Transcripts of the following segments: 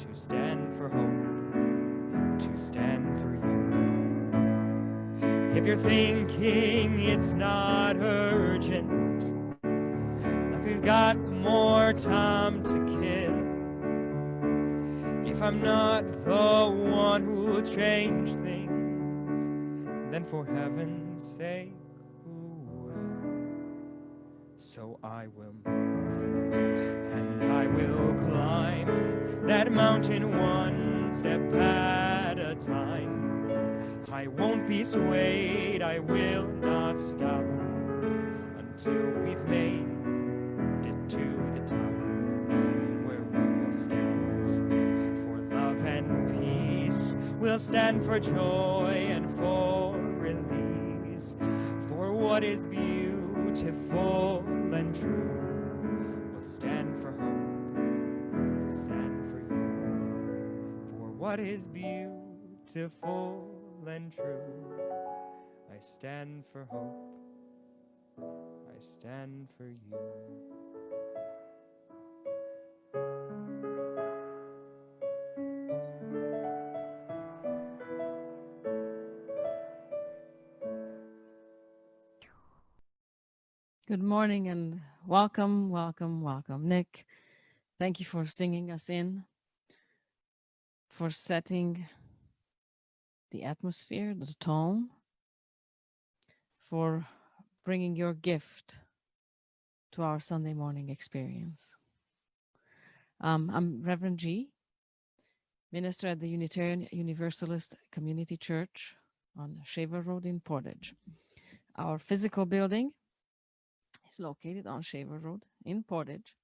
to stand for hope, to stand for you. If you're thinking it's not urgent, like we've got more time to kill, if I'm not the one who'll change things, then for heaven's sake, who will? So I will move, and I will climb that mountain one step at a time. I won't be swayed, I will not stop until we've made it to the top, where we will stand for love and peace. We'll stand for joy and for release, for what is beautiful and true. We'll stand for hope, we'll stand for you, for what is beautiful and true. I stand for hope, I stand for you. Good morning and welcome, welcome, welcome. Nick, thank you for singing us in, for setting the atmosphere, the tone, for bringing your gift to our Sunday morning experience. I'm Reverend G, minister at the Unitarian Universalist Community Church on Shaver Road in Portage. Our physical building is located on Shaver Road in Portage.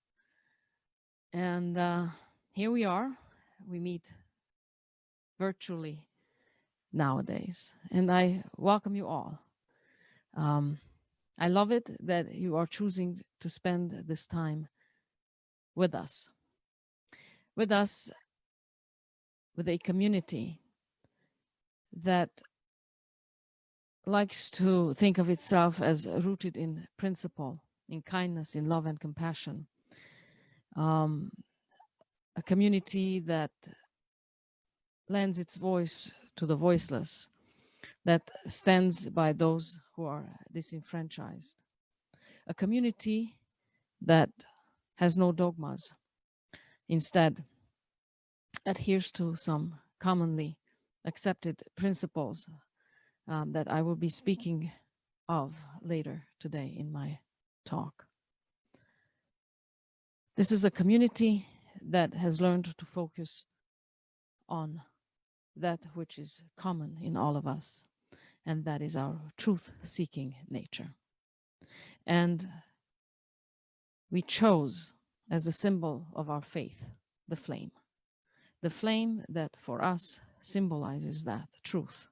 And here we are. We meet virtually nowadays. And I welcome you all. I love it that you are choosing to spend this time with us, with a community that likes to think of itself as rooted in principle, in kindness, in love and compassion. A community that lends its voice to the voiceless, that stands by those who are disenfranchised. A community that has no dogmas, instead adheres to some commonly accepted principles that I will be speaking of later today in my talk. This is a community that has learned to focus on that which is common in all of us, and that is our truth-seeking nature. And we chose as a symbol of our faith, the flame that for us symbolizes that truth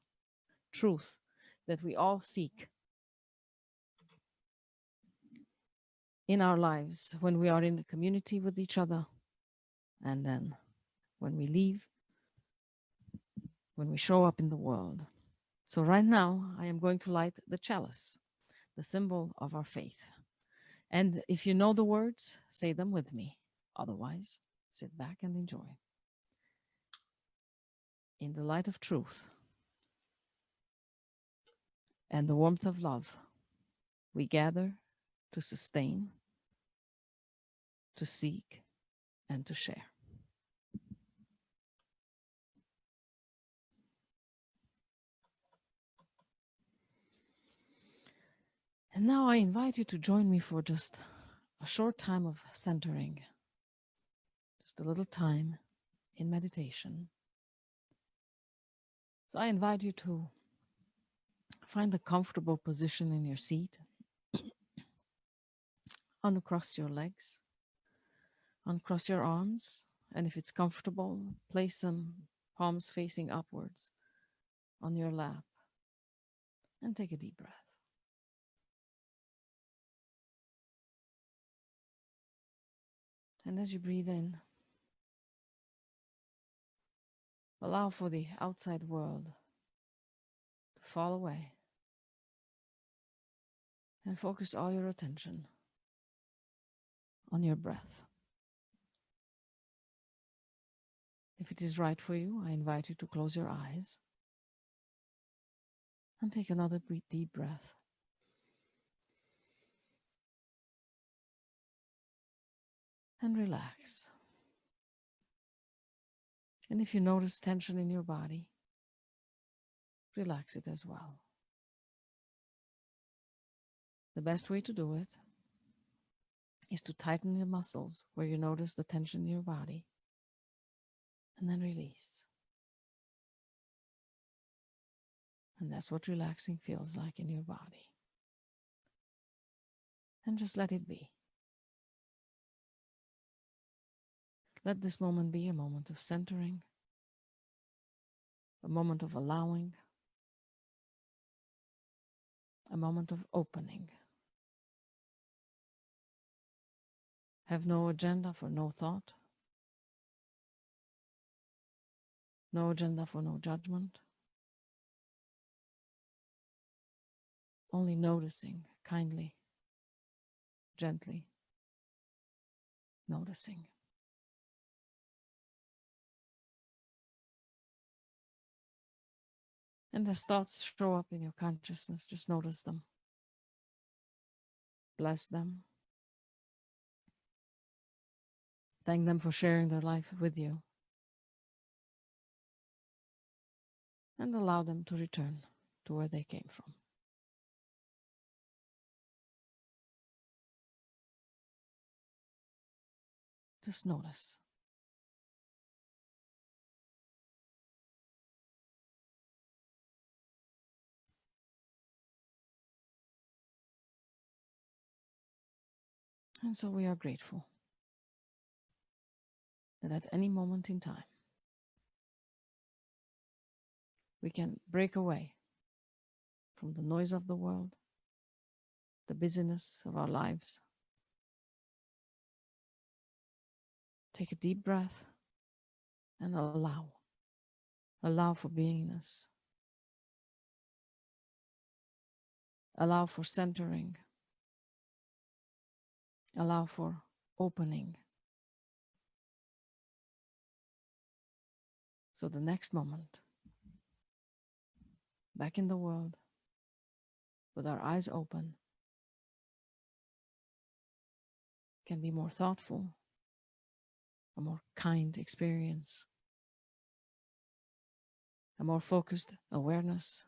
that we all seek in our lives when we are in community with each other, and then when we leave, when we show up in the world. So right now, I am going to light the chalice, the symbol of our faith. And if you know the words, say them with me. Otherwise, sit back and enjoy. In the light of truth and the warmth of love, we gather to sustain, to seek, and to share. And now I invite you to join me for just a short time of centering, just a little time in meditation. So I invite you to find a comfortable position in your seat, uncross your legs, uncross your arms, and if it's comfortable, place them palms facing upwards on your lap and take a deep breath. And as you breathe in, allow for the outside world to fall away and focus all your attention on your breath. If it is right for you, I invite you to close your eyes and take another deep breath. And relax. And if you notice tension in your body, relax it as well. The best way to do it is to tighten your muscles where you notice the tension in your body, and then release. And that's what relaxing feels like in your body. And just let it be. Let this moment be a moment of centering, a moment of allowing, a moment of opening. Have no agenda for no thought, no agenda for no judgment, only noticing kindly, gently, noticing. And as thoughts show up in your consciousness, just notice them. Bless them. Thank them for sharing their life with you. And allow them to return to where they came from. Just notice. And so we are grateful that at any moment in time, we can break away from the noise of the world, the busyness of our lives. Take a deep breath and allow. Allow for beingness. Allow for centering. Allow for opening. So the next moment, back in the world, with our eyes open, can be more thoughtful, a more kind experience, a more focused awareness,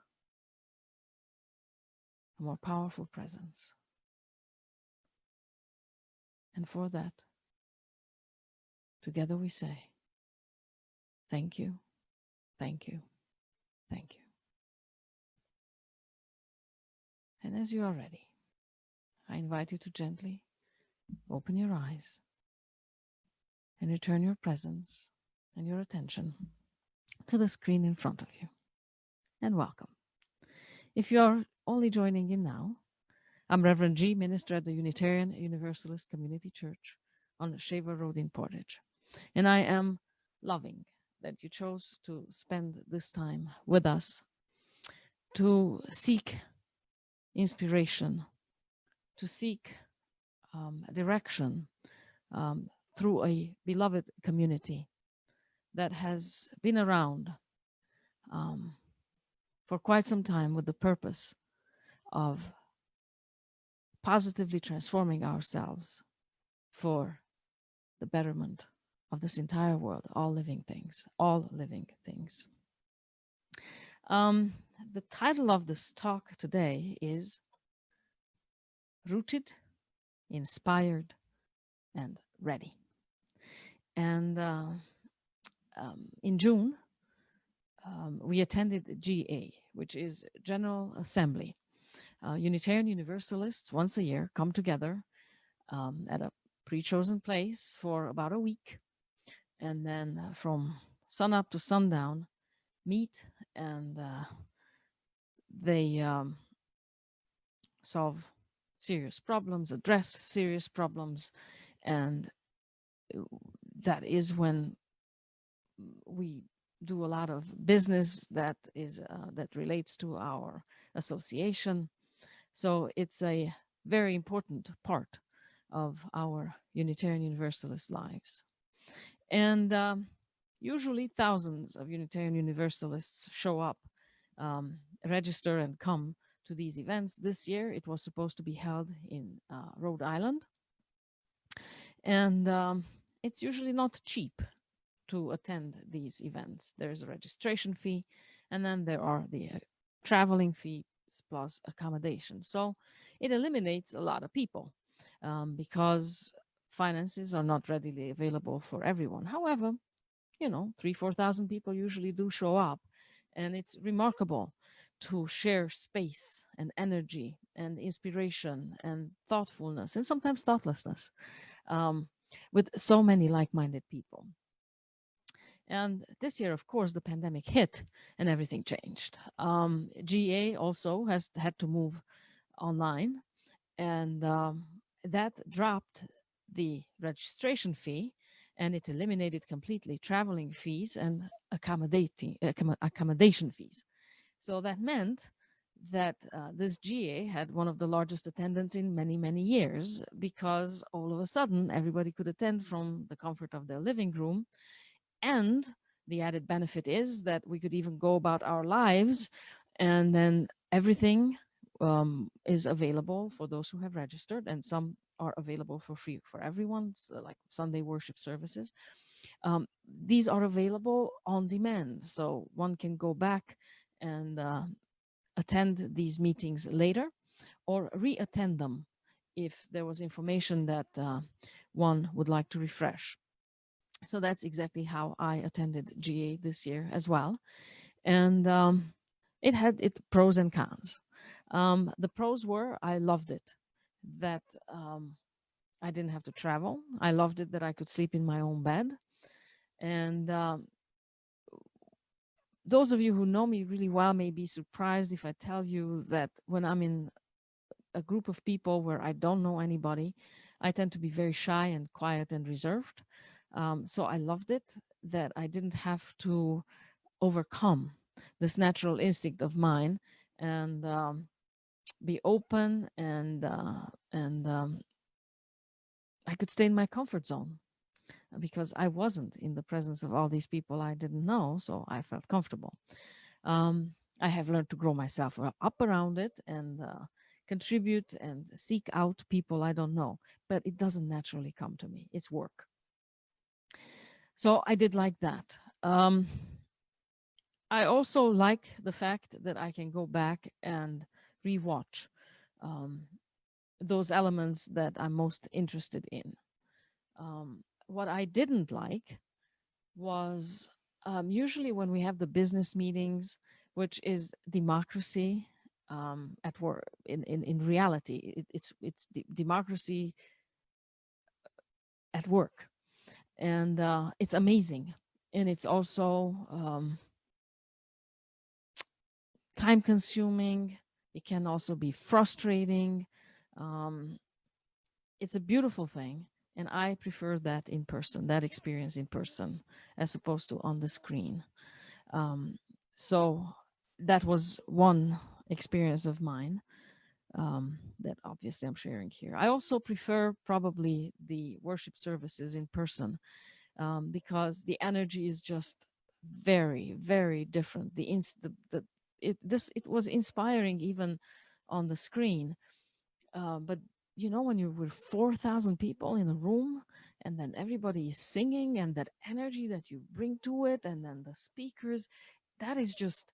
a more powerful presence. And for that, together we say, thank you, thank you, thank you. And as you are ready, I invite you to gently open your eyes and return your presence and your attention to the screen in front of you. And welcome. If you're only joining in now, I'm Reverend G, minister at the Unitarian Universalist Community Church on Shaver Road in Portage. And I am loving that you chose to spend this time with us to seek inspiration, to seek direction through a beloved community that has been around for quite some time with the purpose of positively transforming ourselves for the betterment of this entire world, all living things, all living things. The title of this talk today is Rooted, Inspired, and Ready. And in June, we attended GA, which is General Assembly. Unitarian Universalists once a year come together at a pre-chosen place for about a week, and then from sunup to sundown meet, and they solve serious problems, address serious problems, and that is when we do a lot of business that is that relates to our association. So it's a very important part of our Unitarian Universalist lives. And Usually, thousands of Unitarian Universalists show up, register, and come to these events. This year, it was supposed to be held in Rhode Island, and it's usually not cheap to attend these events. There's a registration fee, and then there are the traveling fees plus accommodation. So it eliminates a lot of people because finances are not readily available for everyone. However, 3,000-4,000 people usually do show up, and it's remarkable to share space and energy and inspiration and thoughtfulness and sometimes thoughtlessness with so many like-minded people. And this year, of course, the pandemic hit and everything changed. GA also has had to move online, and that dropped the registration fee, and it eliminated completely traveling fees and accommodation fees. So that meant that this GA had one of the largest attendance in many, many years, because all of a sudden everybody could attend from the comfort of their living room. And the added benefit is that we could even go about our lives, and then everything is available for those who have registered, and some are available for free for everyone, so like Sunday worship services. These are available on demand, so one can go back and attend these meetings later or re-attend them if there was information that one would like to refresh. So that's exactly how I attended GA this year as well. And it had its pros and cons. The pros were I loved it, that I didn't have to travel. I loved it that I could sleep in my own bed. And those of you who know me really well may be surprised if I tell you that when I'm in a group of people where I don't know anybody, I tend to be very shy and quiet and reserved. So I loved it that I didn't have to overcome this natural instinct of mine and be open, and I could stay in my comfort zone because I wasn't in the presence of all these people I didn't know, so I felt comfortable. I have learned to grow myself up around it and contribute and seek out people I don't know, but it doesn't naturally come to me. It's work. So I did like that. I also like the fact that I can go back and rewatch those elements that I'm most interested in. What I didn't like was usually when we have the business meetings, which is democracy at work. In reality, it's democracy at work, and it's amazing, and it's also time consuming. It can also be frustrating. It's a beautiful thing, and I prefer that in person, that experience in person, as opposed to on the screen. So that was one experience of mine that obviously I'm sharing here. I also prefer probably the worship services in person because the energy is just very, very different. It was inspiring even on the screen, but when you're with 4,000 people in a room, and then everybody is singing, and that energy that you bring to it, and then the speakers, that is just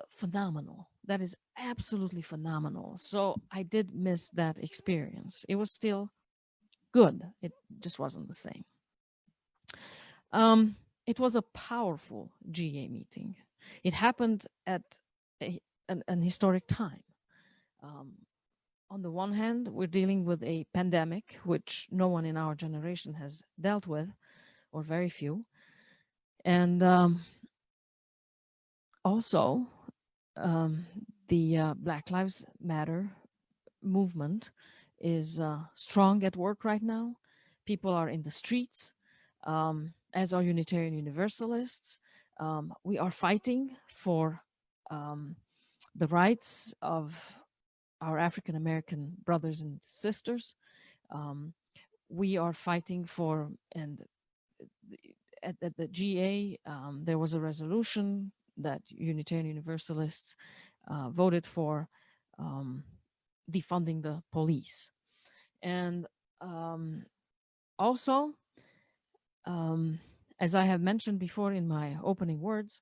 phenomenal. That is absolutely phenomenal. So I did miss that experience. It was still good. It just wasn't the same. It was a powerful GA meeting. It happened at an historic time. On the one hand, we're dealing with a pandemic, which no one in our generation has dealt with, or very few. And also, the Black Lives Matter movement is strong at work right now. People are in the streets, as are Unitarian Universalists. We are fighting for the rights of our African American brothers and sisters. We are fighting for, and at the GA, there was a resolution that Unitarian Universalists voted for defunding the police. And also, as I have mentioned before in my opening words,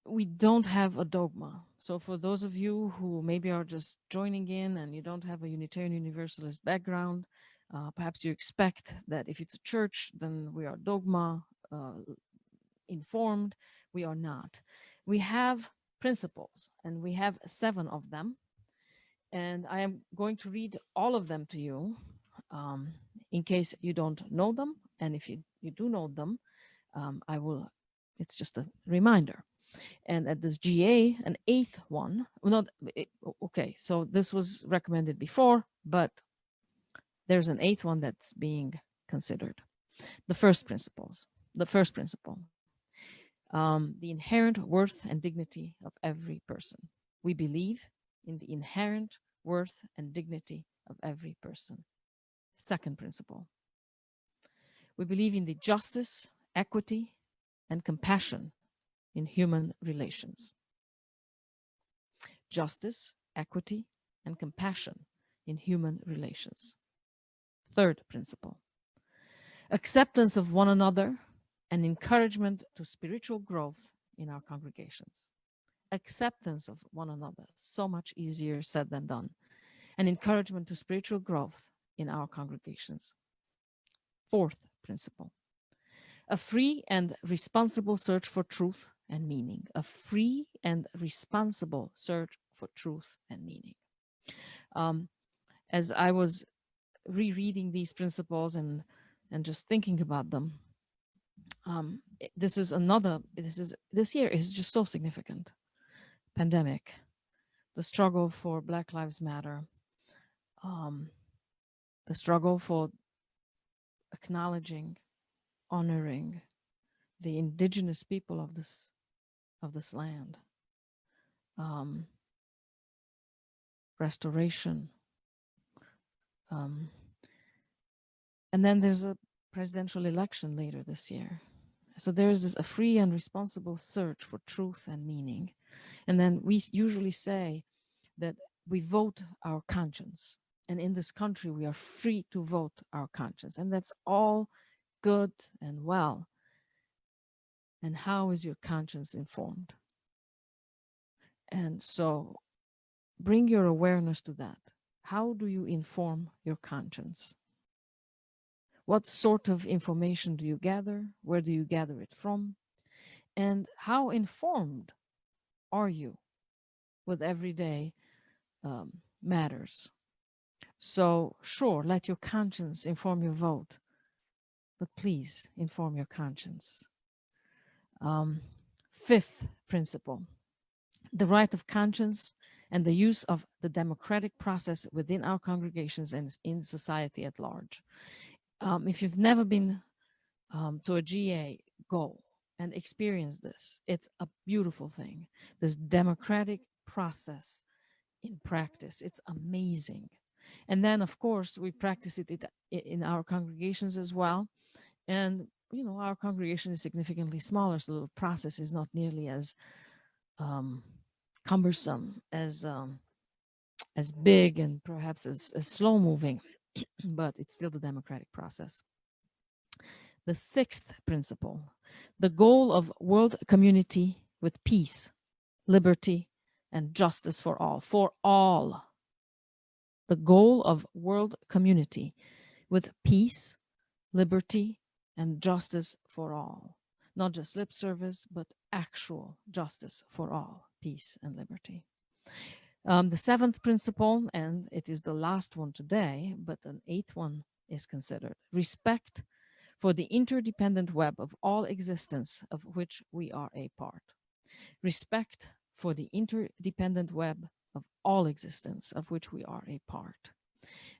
we don't have a dogma. So for those of you who maybe are just joining in and you don't have a Unitarian Universalist background, perhaps you expect that if it's a church, then we are dogma informed. We are not. We have principles, and we have 7 of them. And I am going to read all of them to you in case you don't know them. And if you do know them, it's just a reminder. And at this GA, an 8th one, okay, so this was recommended before, but there's an 8th one that's being considered. The first principle, the inherent worth and dignity of every person. We believe in the inherent worth and dignity of every person. Second principle, we believe in the justice, equity, and compassion in human relations. Justice, equity, and compassion in human relations. Third principle, acceptance of one another and encouragement to spiritual growth in our congregations. Acceptance of one another, so much easier said than done. And encouragement to spiritual growth in our congregations. Fourth principle, a free and responsible search for truth and meaning. A free and responsible search for truth and meaning. As I was rereading these principles and just thinking about them, this year is just so significant. Pandemic, the struggle for Black Lives Matter, the struggle for acknowledging, honoring the indigenous people of this land, restoration, and then there's a presidential election later this year. So there is a free and responsible search for truth and meaning. And then we usually say that we vote our conscience. And in this country, we are free to vote our conscience. And that's all good and well. And how is your conscience informed? And so bring your awareness to that. How do you inform your conscience? What sort of information do you gather? Where do you gather it from? And how informed are you with everyday matters? So sure, let your conscience inform your vote, but please inform your conscience. Fifth principle, the right of conscience and the use of the democratic process within our congregations and in society at large. If you've never been to a GA, go and experience this. It's a beautiful thing. This democratic process in practice, it's amazing. And then, of course, we practice it in our congregations as well. And, you know, our congregation is significantly smaller, so the process is not nearly as cumbersome, as big, and perhaps as slow moving, but it's still the democratic process. The sixth principle, the goal of world community with peace, liberty, and justice for all. For all. The goal of world community with peace, liberty, and justice for all. Not just lip service, but actual justice for all, peace and liberty. The seventh principle, and it is the last one today, but an eighth one is considered. Respect for the interdependent web of all existence of which we are a part. Respect for the interdependent web of all existence of which we are a part.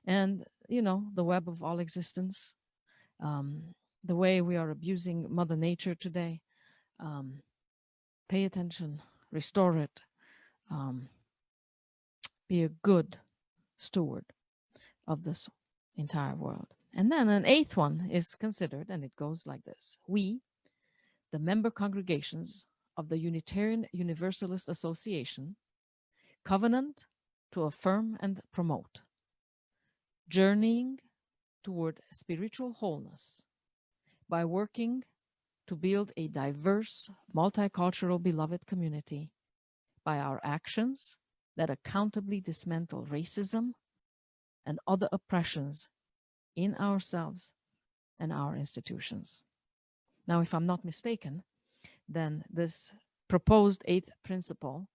And, you know, the web of all existence, the way we are abusing Mother Nature today, pay attention, restore it, be a good steward of this entire world. And then an eighth one is considered, and it goes like this: we, the member congregations of the Unitarian Universalist Association, covenant to affirm and promote, journeying toward spiritual wholeness by working to build a diverse, multicultural, beloved community by our actions that accountably dismantle racism and other oppressions in ourselves and our institutions. Now, if I'm not mistaken, then this proposed eighth principle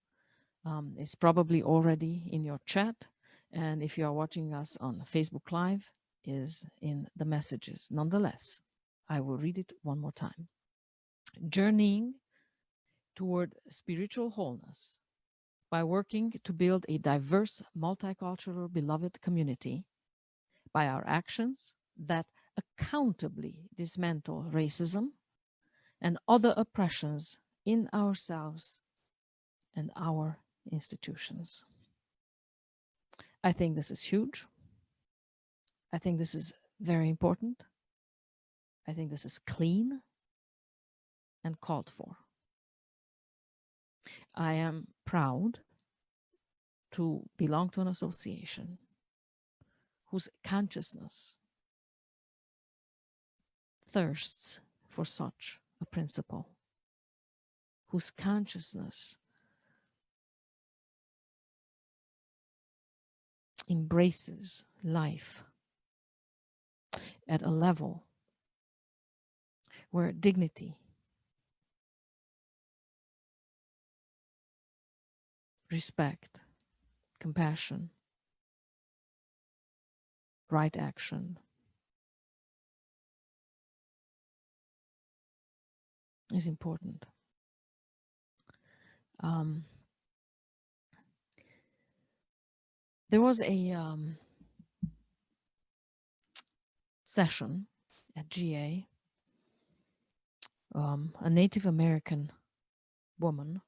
is probably already in your chat. And if you are watching us on Facebook Live, is in the messages. Nonetheless, I will read it one more time. Journeying toward spiritual wholeness by working to build a diverse, multicultural, beloved community by our actions that accountably dismantle racism and other oppressions in ourselves and our institutions. I think this is huge. I think this is very important. I think this is clean and called for. I am proud to belong to an association whose consciousness thirsts for such a principle, whose consciousness embraces life at a level where dignity, respect, compassion, right action is important. There was a session at GA. A Native American woman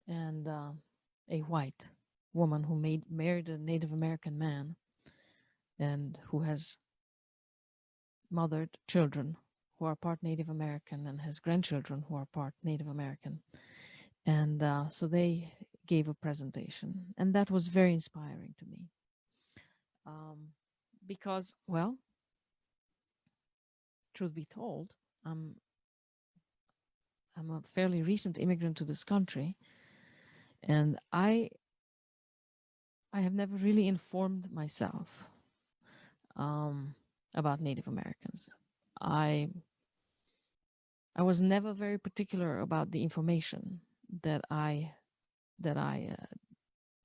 and a white woman who married a Native American man and who has mothered children who are part Native American and has grandchildren who are part Native American. And so they gave a presentation, and that was very inspiring to me. Because, well, truth be told, I'm a fairly recent immigrant to this country, and I have never really informed myself about Native Americans. I was never very particular about the information that I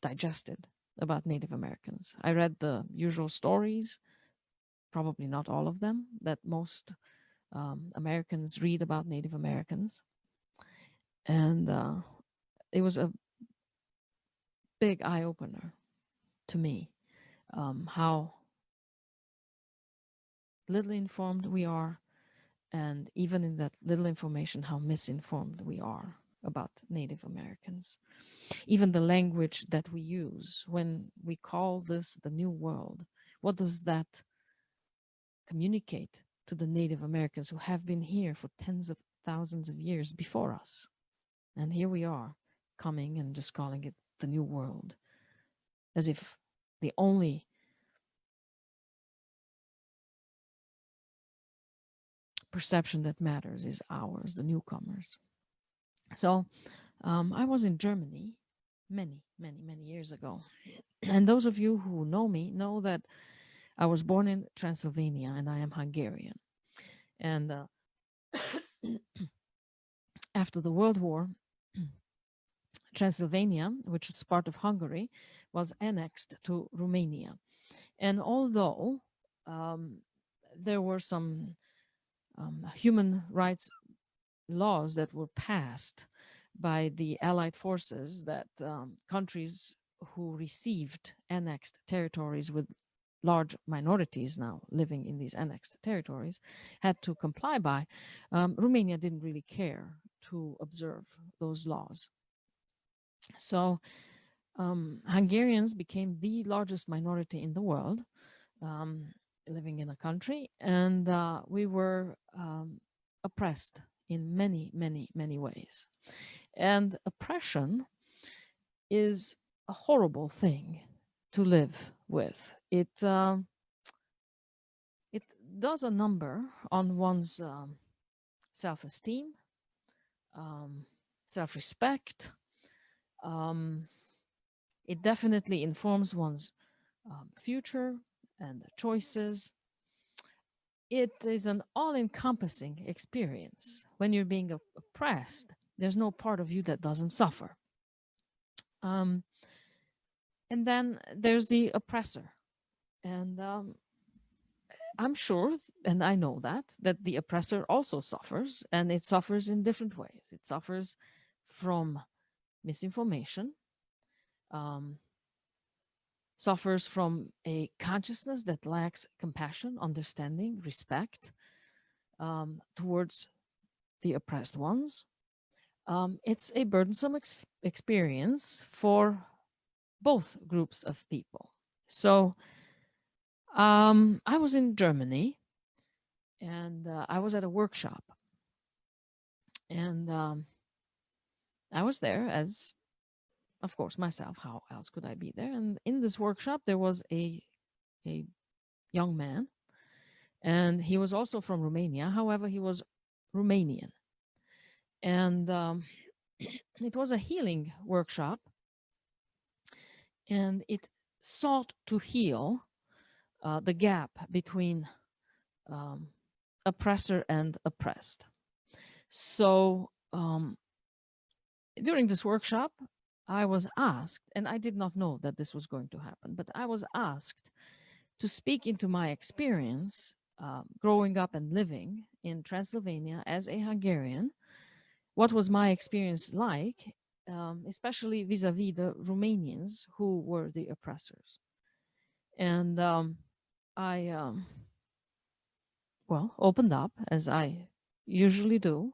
digested about Native Americans. I read the usual stories, probably not all of them, that most Americans read about Native Americans. And it was a big eye-opener to me, how little informed we are, and even in that little information, how misinformed we are about Native Americans. Even the language that we use when we call this the New World, what does that communicate to the Native Americans who have been here for tens of thousands of years before us? And here we are coming and just calling it the New World, as if the only perception that matters is ours, the newcomers. So I was in Germany many years ago. And those of you who know me know that I was born in Transylvania and I am Hungarian. And after the World War, Transylvania, which was part of Hungary, was annexed to Romania. And although there were some human rights laws that were passed by the Allied forces, that countries who received annexed territories with large minorities now living in these annexed territories had to comply by, Romania didn't really care to observe those laws. So Hungarians became the largest minority in the world. living in a country, and we were oppressed in many, many, many ways. And oppression is a horrible thing to live with. It does a number on one's self-esteem, self-respect. It definitely informs one's future and choices. It is an all-encompassing experience. When you're being oppressed, there's no part of you that doesn't suffer. And then there's the oppressor. And I'm sure, and I know that the oppressor also suffers, and it suffers in different ways. It suffers from misinformation, suffers from a consciousness that lacks compassion, understanding, respect towards the oppressed ones. It's a burdensome experience for both groups of people. So I was in Germany, and I was at a workshop, and I was there as, of course, myself. How else could I be there? And in this workshop, there was a young man, and he was also from Romania. However, he was Romanian, and it was a healing workshop, and it sought to heal the gap between oppressor and oppressed. So during this workshop, I was asked, and I did not know that this was going to happen, but I was asked to speak into my experience growing up and living in Transylvania as a Hungarian. What was my experience like, especially vis-a-vis the Romanians who were the oppressors? And I opened up, as I usually do,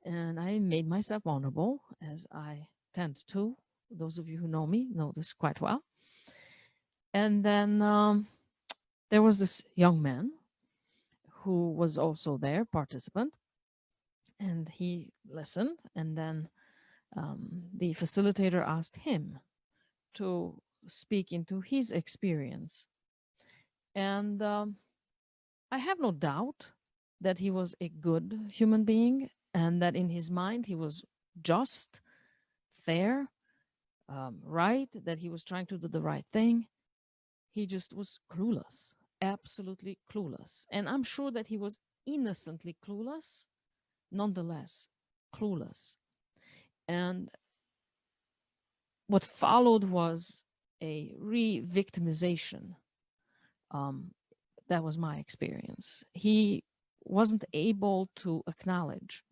and I made myself vulnerable, as I tend to. Those of you who know me know this quite well. And then there was this young man who was also there, participant, and he listened. And then the facilitator asked him to speak into his experience. And I have no doubt that he was a good human being, and that in his mind he was just, fair, right, that he was trying to do the right thing. He just was clueless, absolutely clueless. And I'm sure that he was innocently clueless, nonetheless clueless. And what followed was a re-victimization. That was my experience. He wasn't able to acknowledge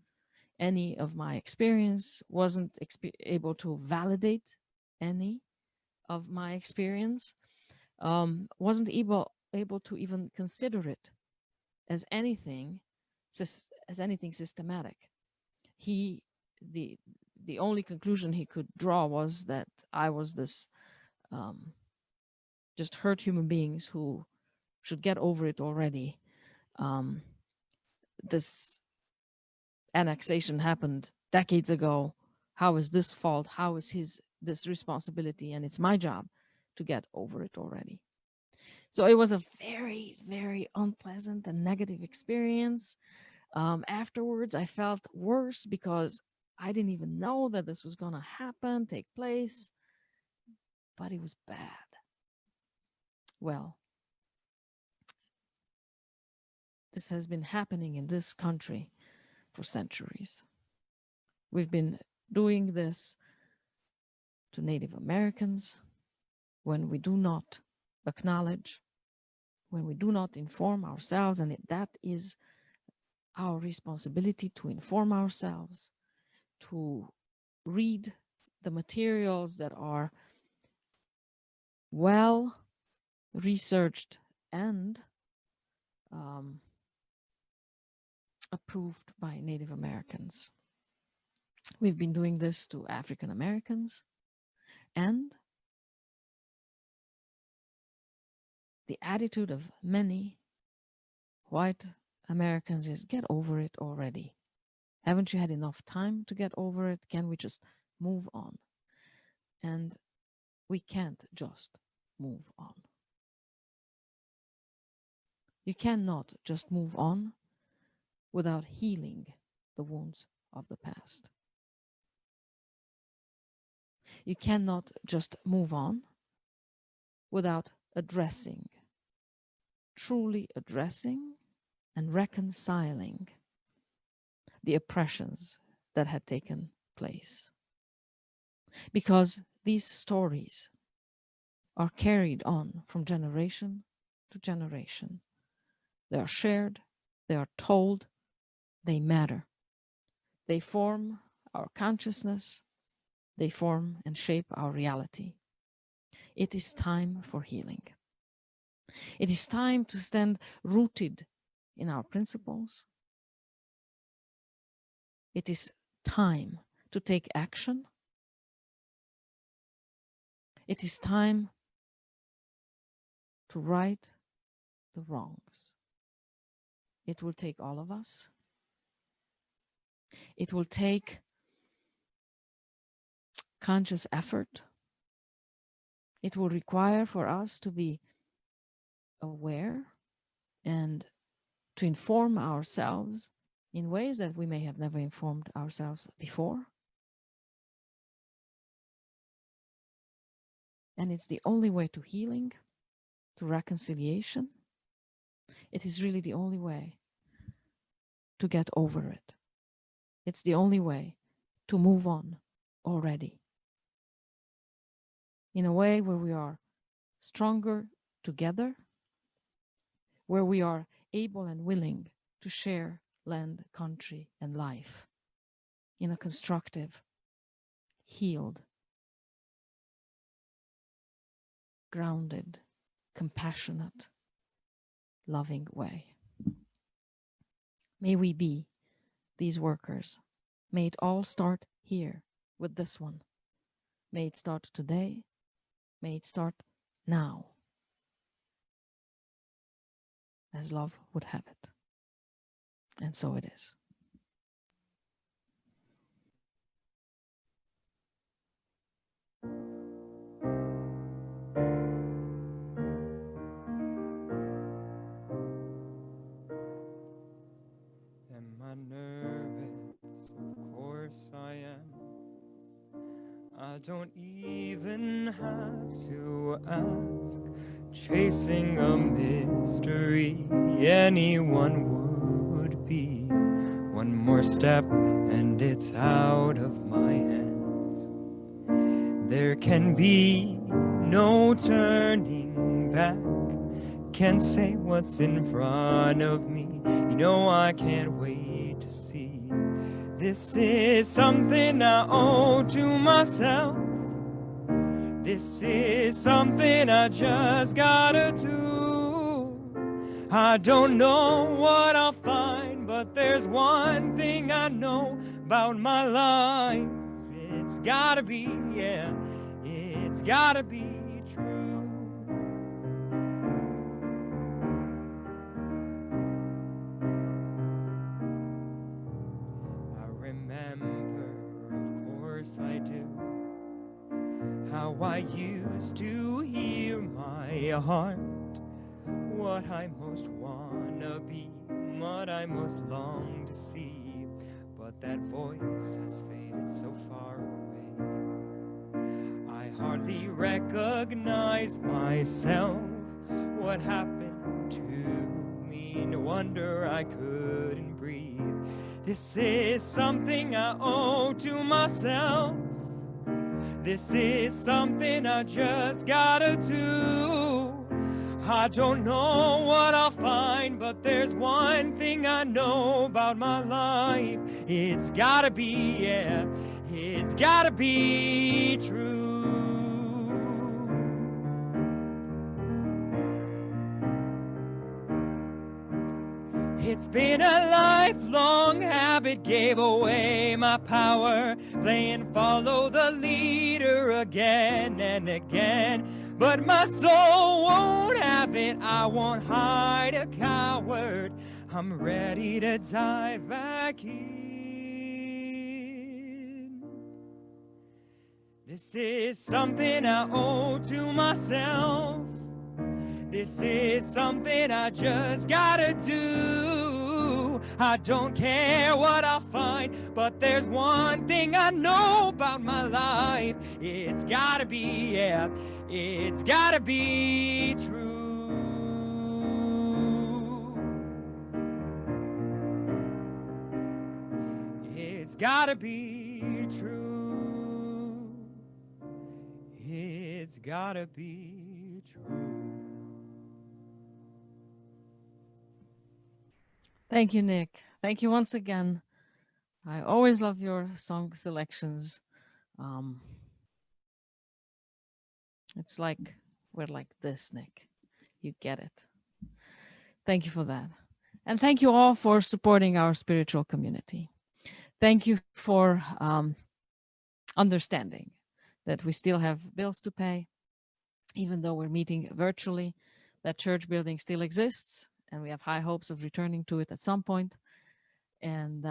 any of my experience, wasn't able to validate any of my experience, wasn't able to even consider it as anything systematic. The only conclusion he could draw was that I was this just hurt human beings who should get over it already. This annexation happened decades ago. How is this fault? How is this responsibility? And it's my job to get over it already. So it was a very, very unpleasant and negative experience. Afterwards, I felt worse because I didn't even know that this was going to happen, take place, but it was bad. Well, this has been happening in this country for centuries. We've been doing this to Native Americans when we do not acknowledge, when we do not inform ourselves, and that is our responsibility, to inform ourselves, to read the materials that are well researched and approved by Native Americans. We've been doing this to African Americans, and the attitude of many white Americans is, get over it already. Haven't you had enough time to get over it? Can we just move on? And we can't just move on. You cannot just move on without healing the wounds of the past. You cannot just move on without addressing, truly addressing and reconciling the oppressions that had taken place. Because these stories are carried on from generation to generation. They are shared, they are told, they matter. They form our consciousness, they form and shape our reality. It is time for healing. It is time to stand rooted in our principles. It is time to take action. It is time to right the wrongs. It will take all of us. It will take conscious effort. It will require for us to be aware and to inform ourselves in ways that we may have never informed ourselves before. And it's the only way to healing, to reconciliation. It is really the only way to get over it. It's the only way to move on already. In a way where we are stronger together, where we are able and willing to share land, country, and life in a constructive, healed, grounded, compassionate, loving way. May we be these workers. May it all start here with this one. May it start today. May it start now, as love would have it. And so it is. Am I nervous? Of course I am. I don't even have to ask. Chasing a mystery anyone would be. One more step and it's out of my hands. There can be no turning back. Can't say what's in front of me. You know I can't wait to see. This is something I owe to myself. This is something I just gotta do. I don't know what I'll find, but there's one thing I know about my life. It's gotta be, yeah, it's gotta be true. I remember, of course I do, how I used to hear my heart, what I most wanna be, what I most long to see. But that voice has faded so far away. I hardly recognize myself. What happened to me? No wonder I couldn't breathe. This is something I owe to myself. This is something I just gotta do. I don't know what I'll find, but there's one thing I know about my life. It's gotta be, yeah, it's gotta be true. It's been a lifelong habit, gave away my power, playing follow the leader again and again. but my soul won't have it. I won't hide a coward. I'm ready to dive back in. This is something I owe to myself. This is something I just gotta do. I don't care what I find, but there's one thing I know about my life. It's gotta be, yeah, it's gotta be true. It's gotta be true. It's gotta be true. Thank you, Nick. Thank you once again. I always love your song selections. It's like we're like this, Nick. You get it. Thank you for that. And thank you all for supporting our spiritual community. Thank you for understanding that we still have bills to pay, even though we're meeting virtually. That church building still exists, and we have high hopes of returning to it at some point. And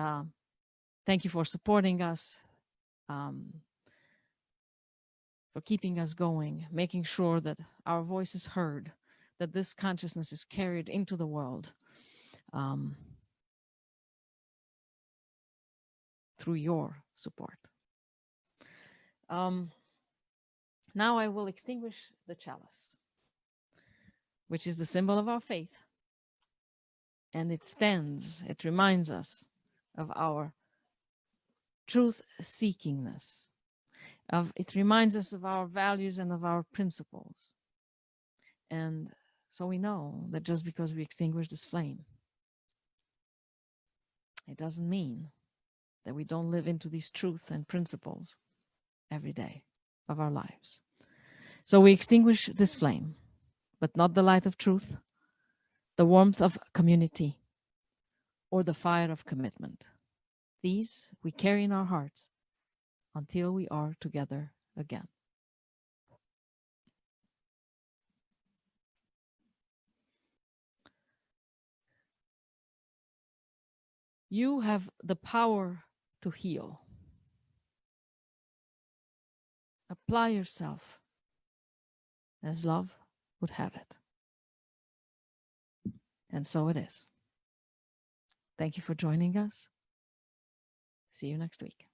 thank you for supporting us, for keeping us going, making sure that our voice is heard, that this consciousness is carried into the world through your support. Now I will extinguish the chalice, which is the symbol of our faith. And it stands, it reminds us of our truth-seekingness. It reminds us of our values and of our principles. And so we know that just because we extinguish this flame, it doesn't mean that we don't live into these truths and principles every day of our lives. So we extinguish this flame, but not the light of truth, the warmth of community, or the fire of commitment. These we carry in our hearts until we are together again. You have the power to heal. Apply yourself as love would have it. And so it is. Thank you for joining us. See you next week.